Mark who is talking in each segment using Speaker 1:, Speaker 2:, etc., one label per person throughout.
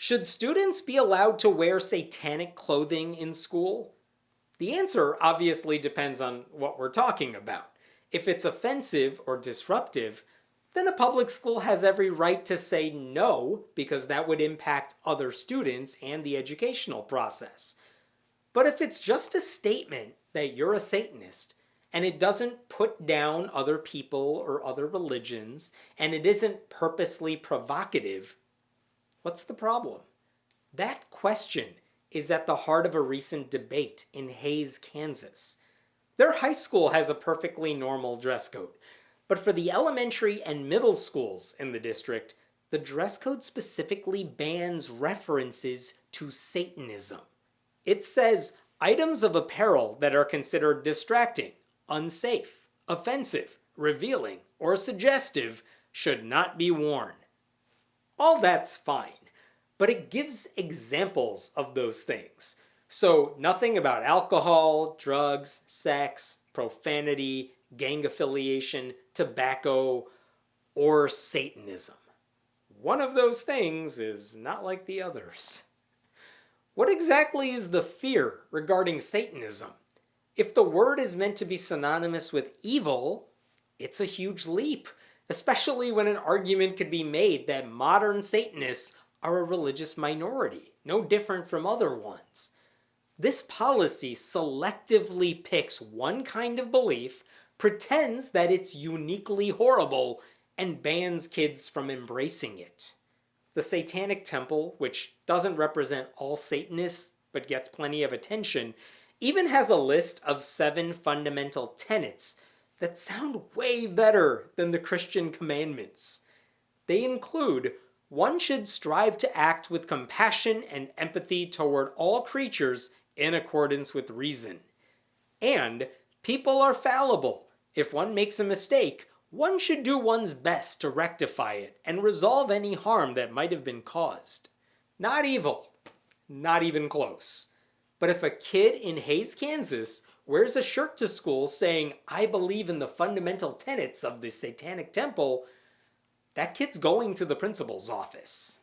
Speaker 1: Should students be allowed to wear satanic clothing in school? The answer obviously depends on what we're talking about. If it's offensive or disruptive, then a public school has every right to say no because that would impact other students and the educational process. But if it's just a statement that you're a Satanist, and it doesn't put down other people or other religions, and it isn't purposely provocative, what's the problem? That question is at the heart of a recent debate in Hays, Kansas. Their high school has a perfectly normal dress code, but for the elementary and middle schools in the district, the dress code specifically bans references to Satanism. It says items of apparel that are considered distracting, unsafe, offensive, revealing, or suggestive should not be worn. All that's fine, but it gives examples of those things. So nothing about alcohol, drugs, sex, profanity, gang affiliation, tobacco, or Satanism. One of those things is not like the others. What exactly is the fear regarding Satanism? If the word is meant to be synonymous with evil, it's a huge leap, especially when an argument could be made that modern Satanists are a religious minority, no different from other ones. This policy selectively picks one kind of belief, pretends that it's uniquely horrible, and bans kids from embracing it. The Satanic Temple, which doesn't represent all Satanists but gets plenty of attention, even has a list of 7 fundamental tenets that sound way better than the Christian commandments. They include: 1 should strive to act with compassion and empathy toward all creatures in accordance with reason. And people are fallible. If one makes a mistake, one should do one's best to rectify it and resolve any harm that might have been caused. Not evil. Not even close. But if a kid in Hays, Kansas wears a shirt to school saying, "I believe in the fundamental tenets of the Satanic Temple," that kid's going to the principal's office.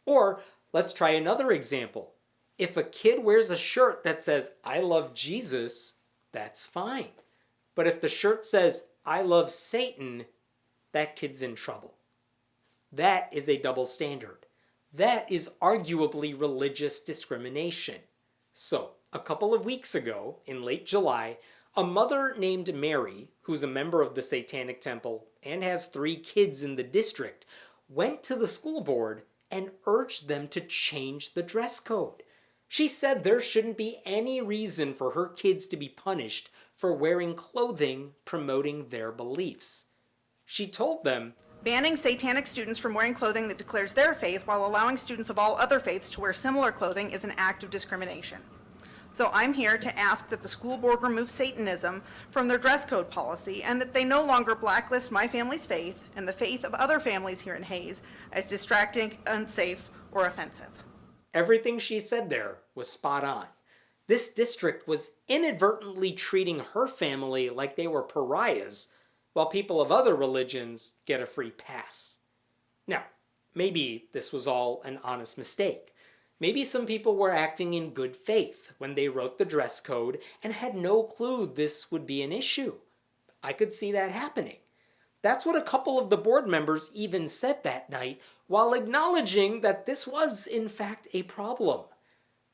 Speaker 1: Or let's try another example. If a kid wears a shirt that says, "I love Jesus," that's fine. But if the shirt says, "I love Satan," that kid's in trouble. That is a double standard. That is arguably religious discrimination. So, a couple of weeks ago, in late July, a mother named Mary, who's a member of the Satanic Temple and has 3 kids in the district, went to the school board and urged them to change the dress code. She said there shouldn't be any reason for her kids to be punished for wearing clothing promoting their beliefs. She told them,
Speaker 2: "Banning Satanic students from wearing clothing that declares their faith while allowing students of all other faiths to wear similar clothing is an act of discrimination. So I'm here to ask that the school board remove Satanism from their dress code policy and that they no longer blacklist my family's faith and the faith of other families here in Hays as distracting, unsafe, or offensive."
Speaker 1: everything she said there was spot on. This district was inadvertently treating her family like they were pariahs, while people of other religions get a free pass. Now, maybe this was all an honest mistake. Maybe some people were acting in good faith when they wrote the dress code and had no clue this would be an issue. I could see that happening. That's what a couple of the board members even said that night, while acknowledging that this was, in fact, a problem.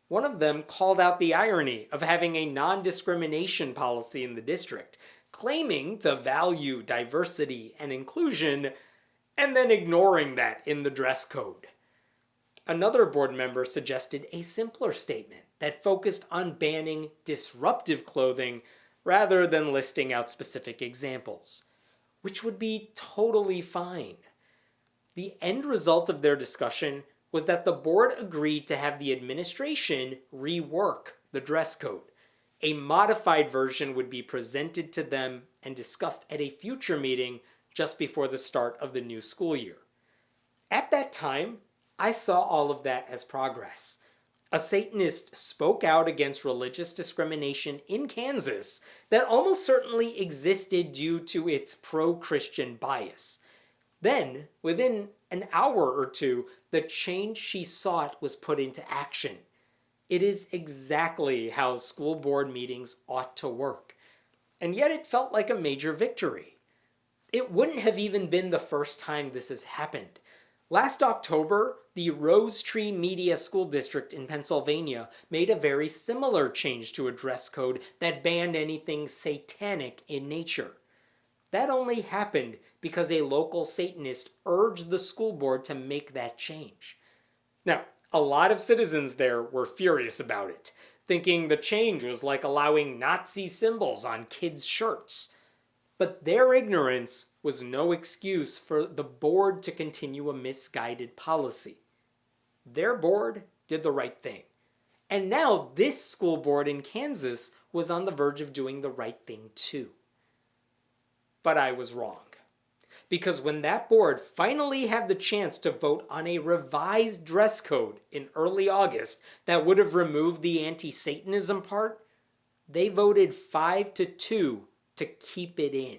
Speaker 1: One of them called out the irony of having a non-discrimination policy in the district, claiming to value diversity and inclusion, and then ignoring that in the dress code. Another board member suggested a simpler statement that focused on banning disruptive clothing rather than listing out specific examples, which would be totally fine. The end result of their discussion was that the board agreed to have the administration rework the dress code. A modified version would be presented to them and discussed at a future meeting just before the start of the new school year. At that time, I saw all of that as progress. A Satanist spoke out against religious discrimination in Kansas that almost certainly existed due to its pro-Christian bias. Then, within an hour or two, the change she sought was put into action. It is exactly how school board meetings ought to work. And yet it felt like a major victory. It wouldn't have even been the first time this has happened. Last October, the Rose Tree Media School District in Pennsylvania made a very similar change to a dress code that banned anything satanic in nature. That only happened because a local Satanist urged the school board to make that change. Now, a lot of citizens there were furious about it, thinking the change was like allowing Nazi symbols on kids' shirts. But their ignorance was no excuse for the board to continue a misguided policy. Their board did the right thing. And now this school board in Kansas was on the verge of doing the right thing too. But I was wrong. Because when that board finally had the chance to vote on a revised dress code in early August that would have removed the anti-Satanism part, they voted 5-2 to keep it in.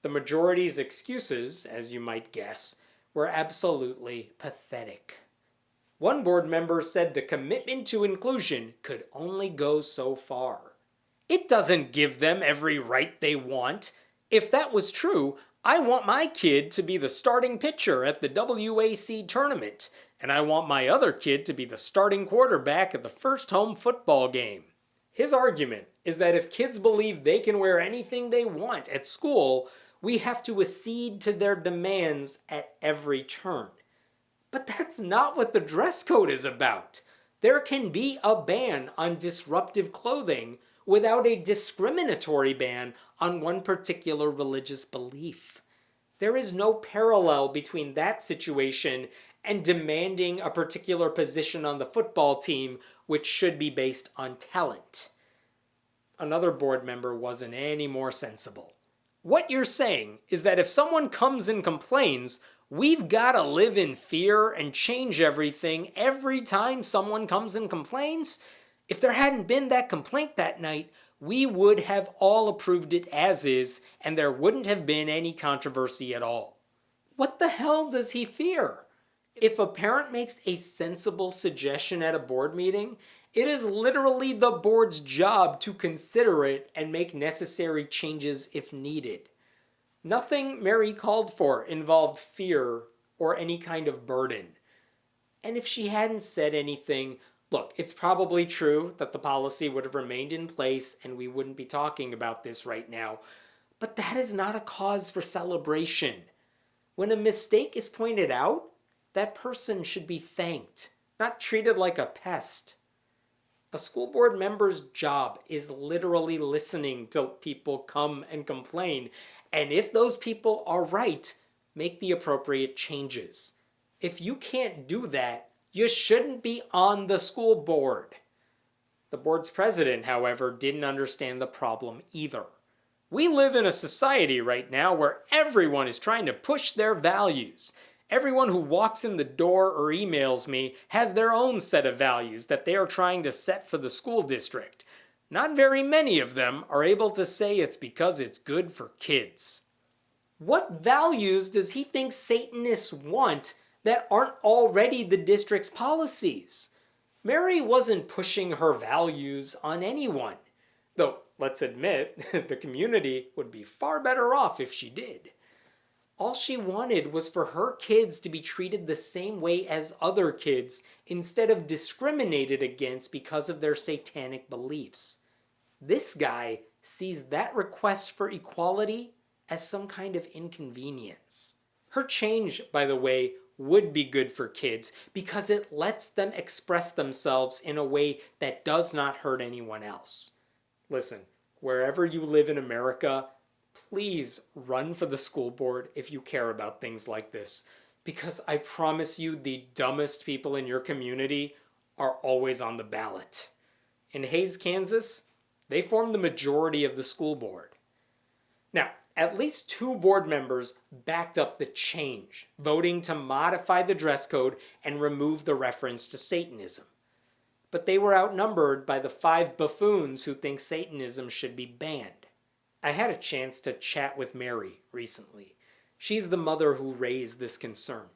Speaker 1: The majority's excuses, as you might guess, were absolutely pathetic. One board member said the commitment to inclusion could only go so far. It doesn't give them every right they want. If that was true, I want my kid to be the starting pitcher at the WAC tournament, and I want my other kid to be the starting quarterback at the first home football game. His argument is that if kids believe they can wear anything they want at school, we have to accede to their demands at every turn. But that's not what the dress code is about. There can be a ban on disruptive clothing without a discriminatory ban on one particular religious belief. There is no parallel between that situation and demanding a particular position on the football team, which should be based on talent. Another board member wasn't any more sensible. What you're saying is that if someone comes and complains, we've got to live in fear and change everything every time someone comes and complains? If there hadn't been that complaint that night, we would have all approved it as is, and there wouldn't have been any controversy at all. What the hell does he fear? If a parent makes a sensible suggestion at a board meeting, it is literally the board's job to consider it and make necessary changes if needed. Nothing Mary called for involved fear or any kind of burden. And if she hadn't said anything, look, it's probably true that the policy would have remained in place and we wouldn't be talking about this right now. But that is not a cause for celebration. When a mistake is pointed out, that person should be thanked, not treated like a pest. A school board member's job is literally listening till people come and complain, and if those people are right, make the appropriate changes. If you can't do that, you shouldn't be on the school board. The board's president, however, didn't understand the problem either. We live in a society right now where everyone is trying to push their values. Everyone who walks in the door or emails me has their own set of values that they are trying to set for the school district. Not very many of them are able to say it's because it's good for kids. What values does he think Satanists want that aren't already the district's policies? Mary wasn't pushing her values on anyone. Though, let's admit, the community would be far better off if she did. All she wanted was for her kids to be treated the same way as other kids instead of discriminated against because of their satanic beliefs. This guy sees that request for equality as some kind of inconvenience. Her change, by the way, would be good for kids because it lets them express themselves in a way that does not hurt anyone else. Listen, wherever you live in America, please run for the school board if you care about things like this, because I promise you the dumbest people in your community are always on the ballot. In Hays, Kansas, they form the majority of the school board. Now, at least 2 board members backed up the change, voting to modify the dress code and remove the reference to Satanism. But they were outnumbered by the 5 buffoons who think Satanism should be banned. I had a chance to chat with Mary recently. She's the mother who raised this concern.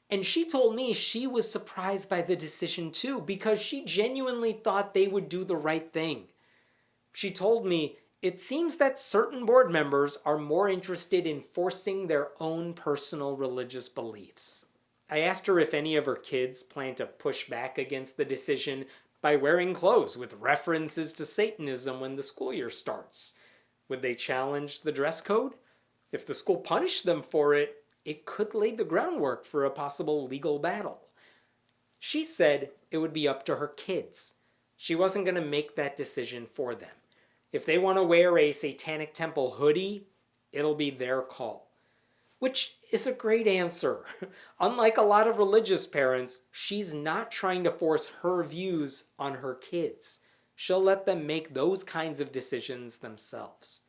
Speaker 1: And she told me she was surprised by the decision too, because she genuinely thought they would do the right thing. She told me, it seems that certain board members are more interested in forcing their own personal religious beliefs. I asked her if any of her kids plan to push back against the decision by wearing clothes with references to Satanism when the school year starts. Would they challenge the dress code? If the school punished them for it, it could lay the groundwork for a possible legal battle. She said it would be up to her kids. She wasn't going to make that decision for them. If they want to wear a Satanic Temple hoodie, it'll be their call. Which is a great answer. Unlike a lot of religious parents, she's not trying to force her views on her kids. She'll let them make those kinds of decisions themselves.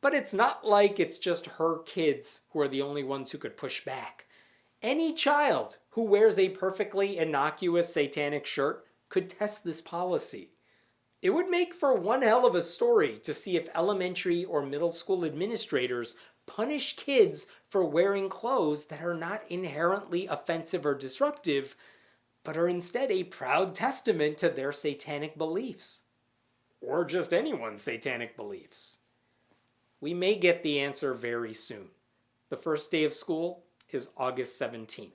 Speaker 1: But it's not like it's just her kids who are the only ones who could push back. Any child who wears a perfectly innocuous satanic shirt could test this policy. It would make for one hell of a story to see if elementary or middle school administrators punish kids for wearing clothes that are not inherently offensive or disruptive, but are instead a proud testament to their satanic beliefs. Or just anyone's satanic beliefs. We may get the answer very soon. The first day of school is August 17th.